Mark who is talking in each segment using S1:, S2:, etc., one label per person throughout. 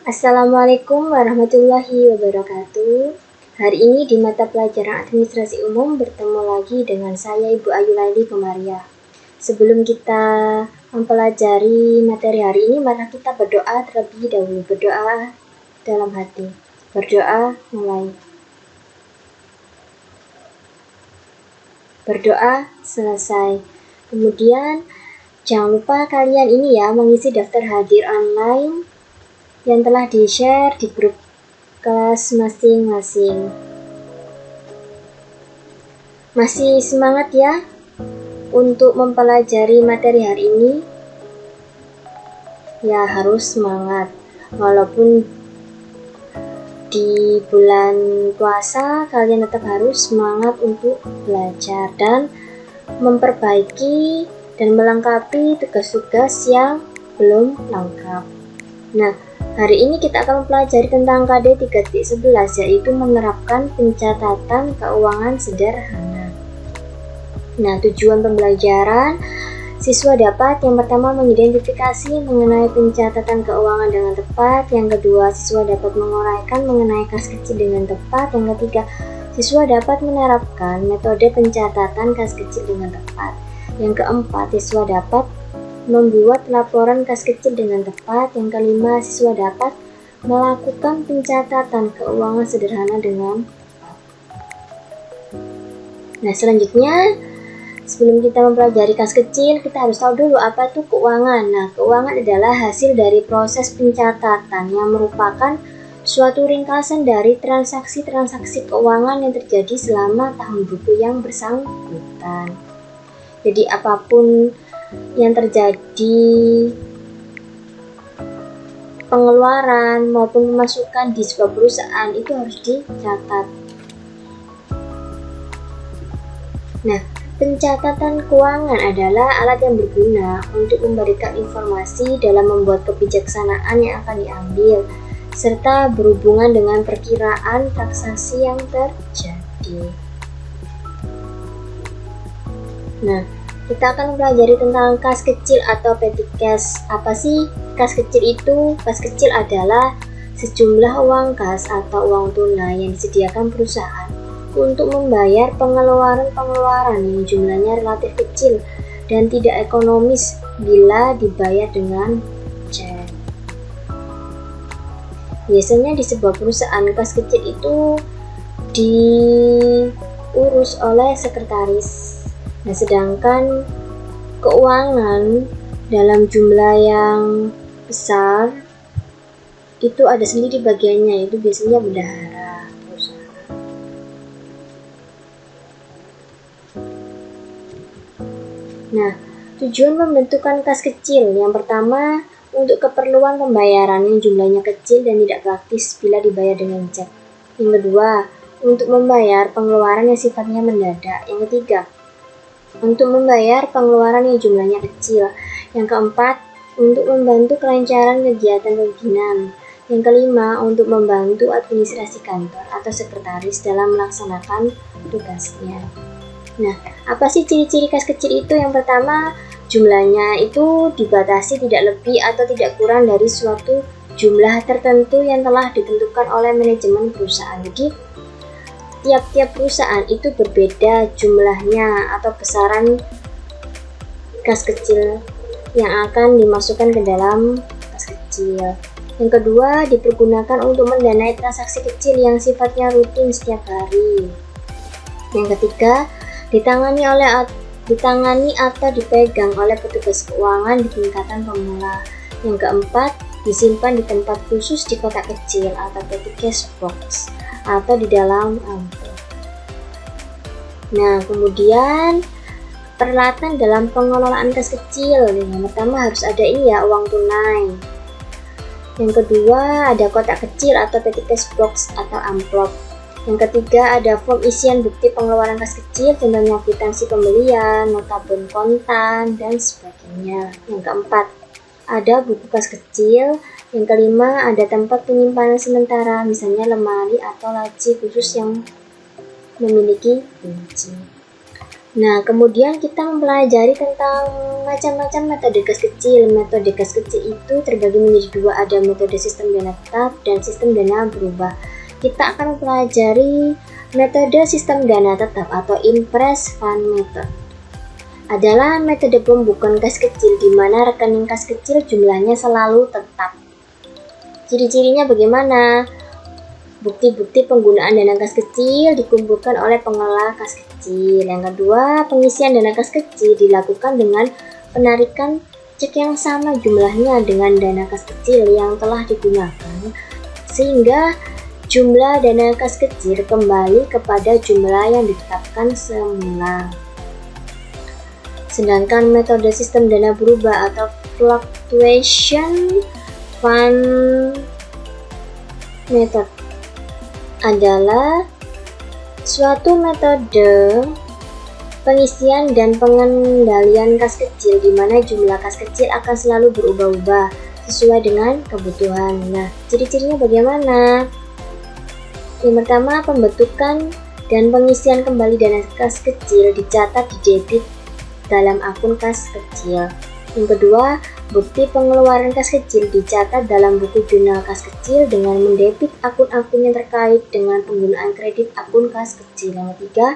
S1: Assalamualaikum warahmatullahi wabarakatuh. Hari ini di mata pelajaran Administrasi Umum bertemu lagi dengan saya Ibu Ayu Laili Komaria. Sebelum kita mempelajari materi hari ini, mari kita berdoa terlebih dahulu. Berdoa dalam hati. Berdoa mulai. Berdoa selesai. Kemudian jangan lupa kalian ini ya mengisi daftar hadir online yang telah di-share di grup kelas masing-masing. Masih semangat ya untuk mempelajari materi hari ini? Ya, harus semangat. Walaupun di bulan puasa, kalian tetap harus semangat untuk belajar dan memperbaiki dan melengkapi tugas-tugas yang belum lengkap. Nah, hari ini kita akan mempelajari tentang KD 3.11, yaitu menerapkan pencatatan keuangan sederhana. Nah, tujuan pembelajaran, siswa dapat yang pertama mengidentifikasi mengenai pencatatan keuangan dengan tepat, yang kedua siswa dapat menguraikan mengenai kas kecil dengan tepat, yang ketiga siswa dapat menerapkan metode pencatatan kas kecil dengan tepat, yang keempat siswa dapat membuat laporan kas kecil dengan tepat, yang kelima siswa dapat melakukan pencatatan keuangan sederhana dengan tepat. Nah, selanjutnya sebelum kita mempelajari kas kecil, kita harus tahu dulu apa itu keuangan. Nah, keuangan adalah hasil dari proses pencatatan yang merupakan suatu ringkasan dari transaksi-transaksi keuangan yang terjadi selama tahun buku yang bersangkutan. Jadi apapun yang terjadi, pengeluaran maupun pemasukan di sebuah perusahaan itu harus dicatat. Nah, pencatatan keuangan adalah alat yang berguna untuk memberikan informasi dalam membuat kebijaksanaan yang akan diambil, serta berhubungan dengan perkiraan transaksi yang terjadi. Nah, kita akan mempelajari tentang kas kecil atau petty cash. Apa sih kas kecil itu? Kas kecil adalah sejumlah uang kas atau uang tunai yang disediakan perusahaan untuk membayar pengeluaran-pengeluaran yang jumlahnya relatif kecil dan tidak ekonomis bila dibayar dengan cek. Biasanya di sebuah perusahaan kas kecil itu diurus oleh sekretaris. Nah, sedangkan keuangan dalam jumlah yang besar itu ada sendiri bagiannya, itu biasanya bendahara perusahaan. Nah, tujuan pembentukan kas kecil yang pertama untuk keperluan pembayaran yang jumlahnya kecil dan tidak praktis bila dibayar dengan cek. Yang kedua, untuk membayar pengeluaran yang sifatnya mendadak. Yang ketiga, untuk membayar pengeluaran yang jumlahnya kecil. Yang keempat, untuk membantu kelancaran kegiatan pimpinan. Yang kelima, untuk membantu administrasi kantor atau sekretaris dalam melaksanakan tugasnya. Nah, apa sih ciri-ciri kas kecil itu? Yang pertama, jumlahnya itu dibatasi tidak lebih atau tidak kurang dari suatu jumlah tertentu yang telah ditentukan oleh manajemen perusahaan. Jadi, tiap-tiap perusahaan itu berbeda jumlahnya atau besaran kas kecil yang akan dimasukkan ke dalam kas kecil. Yang kedua, dipergunakan untuk mendanai transaksi kecil yang sifatnya rutin setiap hari. Yang ketiga, ditangani atau dipegang oleh petugas keuangan di tingkatan pemula. Yang keempat, disimpan di tempat khusus di kotak kecil atau petty cash box atau di dalam amplop. Nah, kemudian peralatan dalam pengelolaan kas kecil. Yang pertama harus ada uang tunai. Yang kedua ada kotak kecil atau petty cash box atau amplop. Yang ketiga ada form isian bukti pengeluaran kas kecil, contohnya kwitansi pembelian, nota bon kontan, dan sebagainya. Yang keempat ada buku kas kecil. Yang kelima ada tempat penyimpanan sementara, misalnya lemari atau laci khusus yang memiliki kunci. Nah, kemudian kita mempelajari tentang macam-macam metode kas kecil. Metode kas kecil itu terbagi menjadi dua, ada metode sistem dana tetap dan sistem dana berubah. Kita akan mempelajari metode sistem dana tetap atau impress fund method. Adalah metode pembukuan kas kecil di mana rekening kas kecil jumlahnya selalu tetap. Ciri-cirinya bagaimana? Bukti-bukti penggunaan dana kas kecil dikumpulkan oleh pengelola kas kecil. Yang kedua, pengisian dana kas kecil dilakukan dengan penarikan cek yang sama jumlahnya dengan dana kas kecil yang telah digunakan, sehingga jumlah dana kas kecil kembali kepada jumlah yang ditetapkan semula. Sedangkan metode sistem dana berubah atau fluctuation fund method adalah suatu metode pengisian dan pengendalian kas kecil di mana jumlah kas kecil akan selalu berubah-ubah sesuai dengan kebutuhan. Nah, ciri-cirinya bagaimana? Yang pertama, pembentukan dan pengisian kembali dana kas kecil dicatat di debit dalam akun kas kecil. Yang kedua, bukti pengeluaran kas kecil dicatat dalam buku jurnal kas kecil dengan mendebit akun-akun yang terkait dengan penggunaan kredit akun kas kecil. Yang ketiga,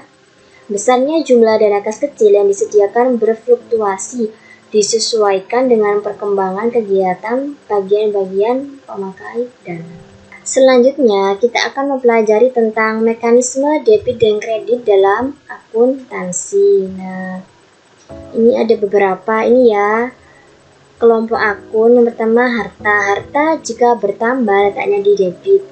S1: besarnya jumlah dana kas kecil yang disediakan berfluktuasi disesuaikan dengan perkembangan kegiatan bagian-bagian pemakai dana. Selanjutnya, kita akan mempelajari tentang mekanisme debit dan kredit dalam akuntansi. Nah, ini ada beberapa ini ya. Kelompok akun yang pertama harta. Harta jika bertambah letaknya di debit.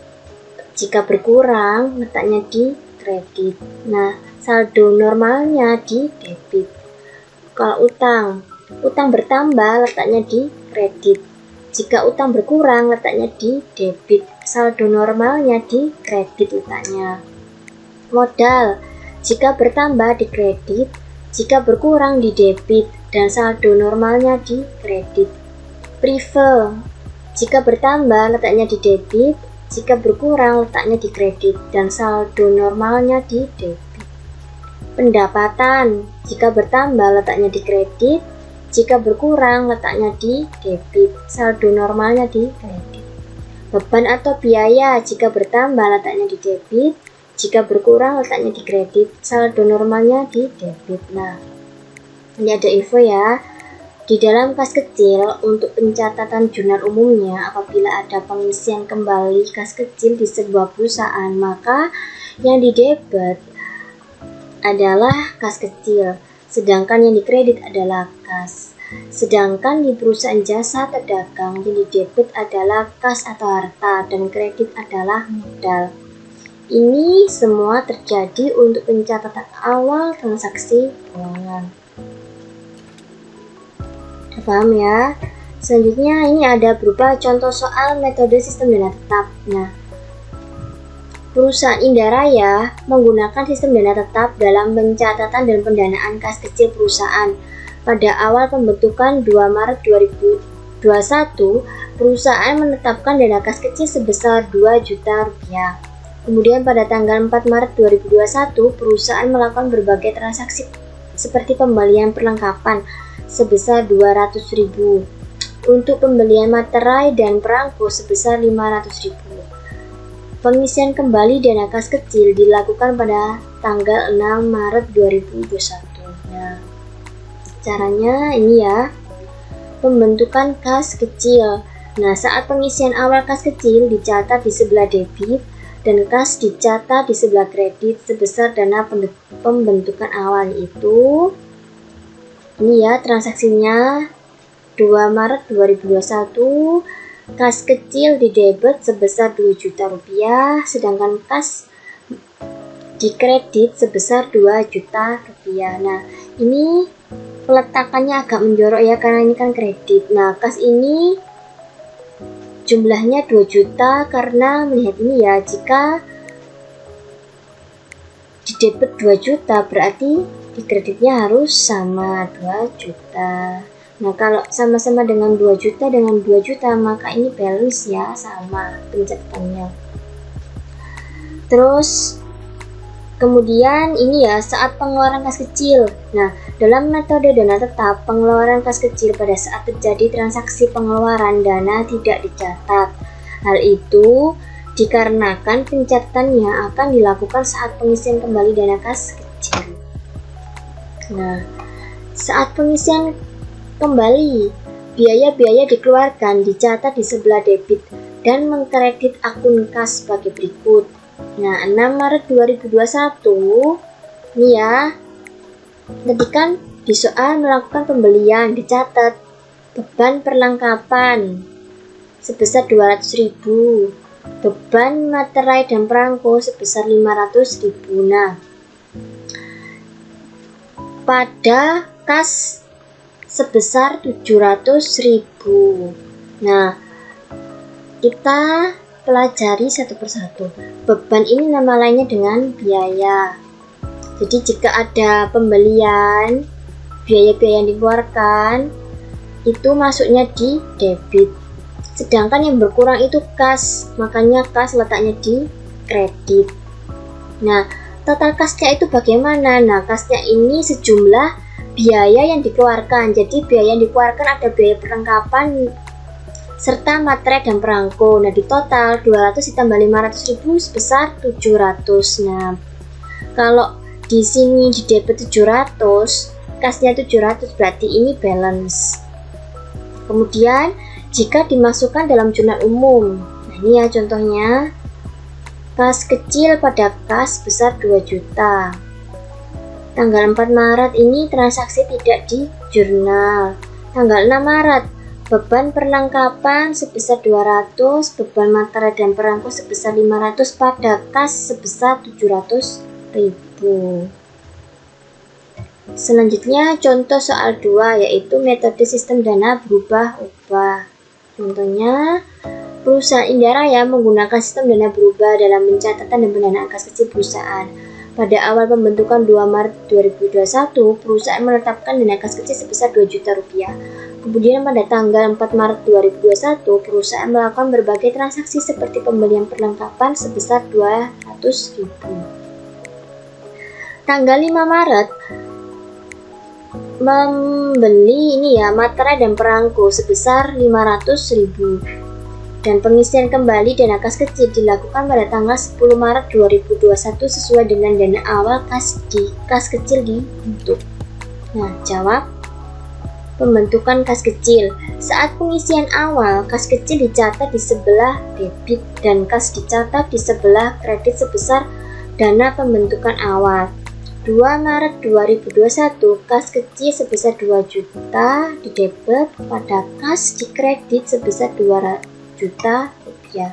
S1: Jika berkurang letaknya di kredit. Nah, saldo normalnya di debit. Kalau utang bertambah letaknya di kredit. Jika utang berkurang letaknya di debit. Saldo normalnya di kredit letaknya. Modal jika bertambah di kredit. Jika berkurang di debit dan saldo normalnya di kredit. Prive, jika bertambah letaknya di debit, jika berkurang letaknya di kredit dan saldo normalnya di debit. Pendapatan, jika bertambah letaknya di kredit, jika berkurang letaknya di debit, saldo normalnya di kredit. Beban atau biaya, jika bertambah letaknya di debit, jika berkurang letaknya di kredit, saldo normalnya di debit. Nah, ini ada info ya. Di dalam kas kecil, untuk pencatatan jurnal umumnya, apabila ada pengisian kembali kas kecil di sebuah perusahaan, maka yang didebet adalah kas kecil, sedangkan yang dikredit adalah kas. Sedangkan di perusahaan jasa atau dagang, yang didebet adalah kas atau harta dan kredit adalah modal. Ini semua terjadi untuk pencatatan awal transaksi keuangan. Paham ya? Selanjutnya ini ada berupa contoh soal metode sistem dana tetap. Nah, perusahaan Indaraya menggunakan sistem dana tetap dalam pencatatan dan pendanaan kas kecil perusahaan. Pada awal pembentukan 2 Maret 2021, perusahaan menetapkan dana kas kecil sebesar 2 juta rupiah. Kemudian pada tanggal 4 Maret 2021, perusahaan melakukan berbagai transaksi seperti pembelian perlengkapan sebesar 200.000, untuk pembelian materai dan perangko sebesar 500.000. Pengisian kembali dana kas kecil dilakukan pada tanggal 6 Maret 2021. Nah, caranya ini ya, pembentukan kas kecil. Nah, saat pengisian awal kas kecil dicatat di sebelah debit, dan kas dicatat di sebelah kredit sebesar dana pembentukan awal, itu ini ya transaksinya 2 Maret 2021, kas kecil didebet sebesar 2 juta rupiah, sedangkan kas dikredit sebesar 2 juta rupiah. Nah, ini peletakannya agak menjorok ya karena ini kan kredit. Nah, kas ini jumlahnya 2 juta karena melihat ini ya, jika di debit 2 juta berarti di kreditnya harus sama 2 juta. Nah, kalau sama-sama dengan 2 juta dengan 2 juta maka ini balance ya, sama pencatatannya. Terus Kemudian ini ya, saat pengeluaran kas kecil. Nah, dalam metode dana tetap, pengeluaran kas kecil pada saat terjadi transaksi pengeluaran dana tidak dicatat. Hal itu dikarenakan pencatatannya akan dilakukan saat pengisian kembali dana kas kecil. Nah, saat pengisian kembali, biaya-biaya dikeluarkan dicatat di sebelah debit dan mengkredit akun kas sebagai berikut. Nah, 6 Maret 2021 ini ya, tadi kan di soal melakukan pembelian dicatat beban perlengkapan sebesar 200.000, beban materai dan perangko sebesar 500.000. Nah, pada kas sebesar 700.000. Nah, kita pelajari satu persatu. Beban ini nama lainnya dengan biaya. Jadi jika ada pembelian, biaya-biaya yang dikeluarkan itu masuknya di debit. Sedangkan yang berkurang itu kas, makanya kas letaknya di kredit. Nah, total kasnya itu bagaimana? Nah, kasnya ini sejumlah biaya yang dikeluarkan. Jadi biaya yang dikeluarkan ada biaya perlengkapan serta materai dan perangko. Nah, di total 200 ditambah 500.000 sebesar 700. Nah, kalau di sini di debit 700, kasnya 700, berarti ini balance. Kemudian jika dimasukkan dalam jurnal umum, nah ini ya contohnya, kas kecil pada kas besar 2 juta. Tanggal 4 Maret ini transaksi tidak di jurnal. Tanggal 6 Maret beban perlengkapan sebesar 200, beban materai dan perangko sebesar 500 pada kas sebesar 700.000. Selanjutnya contoh soal 2 yaitu metode sistem dana berubah-ubah. Contohnya, perusahaan Indaraya menggunakan sistem dana berubah dalam pencatatan dan pendanaan kas kecil perusahaan. Pada awal pembentukan 2 Maret 2021, perusahaan menetapkan dana kas kecil sebesar 2 juta rupiah. Kemudian pada tanggal 4 Maret 2021, perusahaan melakukan berbagai transaksi seperti pembelian perlengkapan sebesar 200.000. Tanggal 5 Maret membeli ini ya, materai dan perangko sebesar 500.000. Dan pengisian kembali dana kas kecil dilakukan pada tanggal 10 Maret 2021 sesuai dengan dana awal kas kecil dibentuk. Nah, jawab. Pembentukan kas kecil. Saat pengisian awal, kas kecil dicatat di sebelah debit dan kas dicatat di sebelah kredit sebesar dana pembentukan awal. 2 Maret 2021, kas kecil sebesar 2 juta di debit pada kas di kredit sebesar 200 juta rupiah.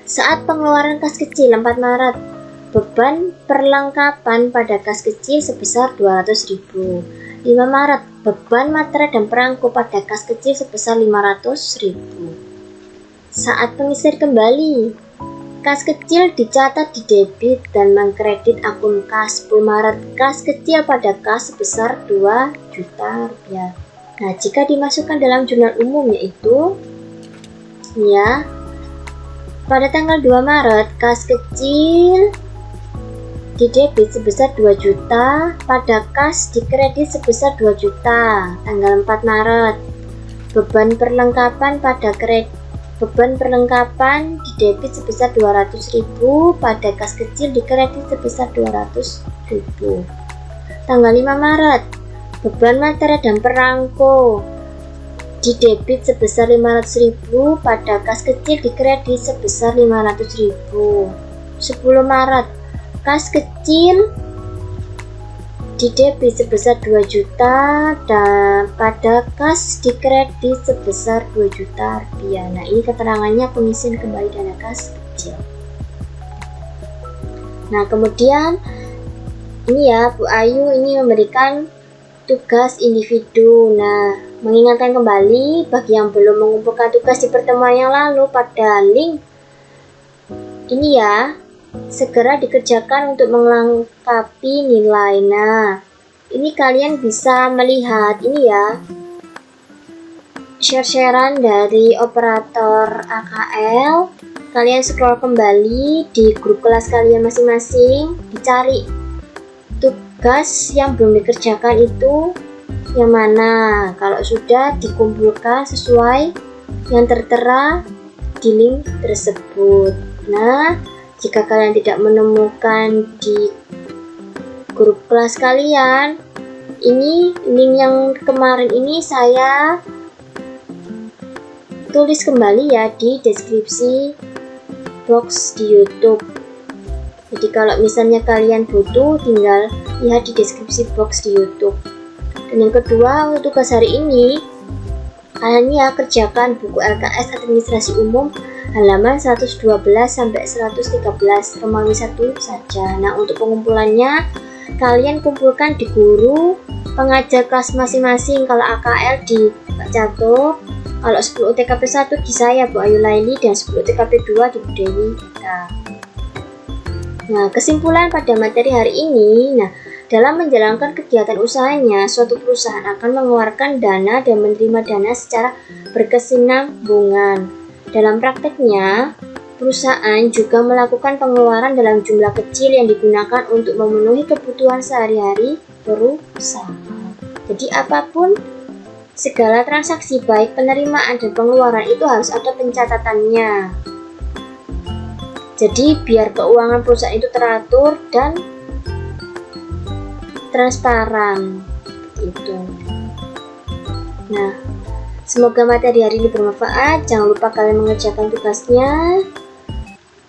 S1: Saat pengeluaran kas kecil 4 Maret, beban perlengkapan pada kas kecil sebesar 200.000. 5 Maret, beban materai dan perangko pada kas kecil sebesar 500.000. Saat pengisian kembali, kas kecil dicatat di debit dan mengkredit akun kas. 10 Maret, kas kecil pada kas sebesar 2 juta rupiah. Nah, jika dimasukkan dalam jurnal umum yaitu ya, pada tanggal 2 Maret, kas kecil di debit sebesar 2 juta, pada kas di kredit sebesar 2 juta. Tanggal 4 Maret, beban perlengkapan di debit sebesar 200.000, pada kas kecil di kredit sebesar 200.000. Tanggal 5 Maret, beban materai dan perangko di debit sebesar 500.000, pada kas kecil di kredit sebesar 500.000. 10 Maret, kas kecil di debit sebesar 2 juta dan pada kas di kredit sebesar 2 juta rupiah. Nah, ini keterangannya pengisian kembali dana kas kecil. Nah, kemudian ini ya, Bu Ayu ini memberikan tugas individu. Nah, mengingatkan kembali bagi yang belum mengumpulkan tugas di pertemuan yang lalu pada link ini ya, segera dikerjakan untuk melengkapi nilai. Nah, ini kalian bisa melihat ini ya, share-sharean dari operator AKL. Kalian scroll kembali di grup kelas kalian masing-masing, dicari tugas yang belum dikerjakan itu yang mana. Kalau sudah, dikumpulkan sesuai yang tertera di link tersebut. Nah, jika kalian tidak menemukan di grup kelas kalian, ini link yang kemarin ini saya tulis kembali ya di deskripsi box di YouTube. Jadi kalau misalnya kalian butuh, tinggal lihat di deskripsi box di YouTube. Dan yang kedua, untuk tugas hari ini, kalian ya kerjakan buku LKS Administrasi Umum halaman 112 sampai 113, Romawi 1 saja. Nah, untuk pengumpulannya, kalian kumpulkan di guru pengajar kelas masing-masing. Kalau AKL di Pak Cato, kalau 10 UTKP 1 di saya Bu Ayu Laili, dan 10 UTKP 2 di Bu Dewi Eka. Nah, kesimpulan pada materi hari ini, dalam menjalankan kegiatan usahanya, suatu perusahaan akan mengeluarkan dana dan menerima dana secara berkesinambungan. Dalam prakteknya, perusahaan juga melakukan pengeluaran dalam jumlah kecil yang digunakan untuk memenuhi kebutuhan sehari-hari perusahaan. Jadi apapun, segala transaksi baik penerimaan dan pengeluaran itu harus ada pencatatannya. Jadi biar keuangan perusahaan itu teratur dan transparan itu. Nah, semoga materi hari ini bermanfaat. Jangan lupa kalian mengerjakan tugasnya,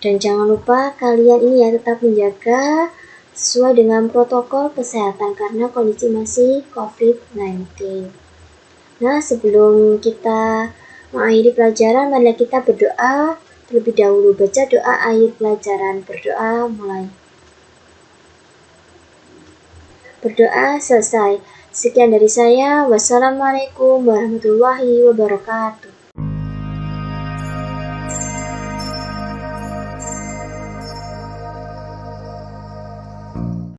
S1: dan jangan lupa kalian ini ya tetap menjaga sesuai dengan protokol kesehatan karena kondisi masih COVID-19. Nah, sebelum kita mengakhiri pelajaran, mari kita berdoa terlebih dahulu. Baca doa akhir pelajaran. Berdoa mulai. Berdoa selesai. Sekian dari saya. Wassalamualaikum warahmatullahi wabarakatuh.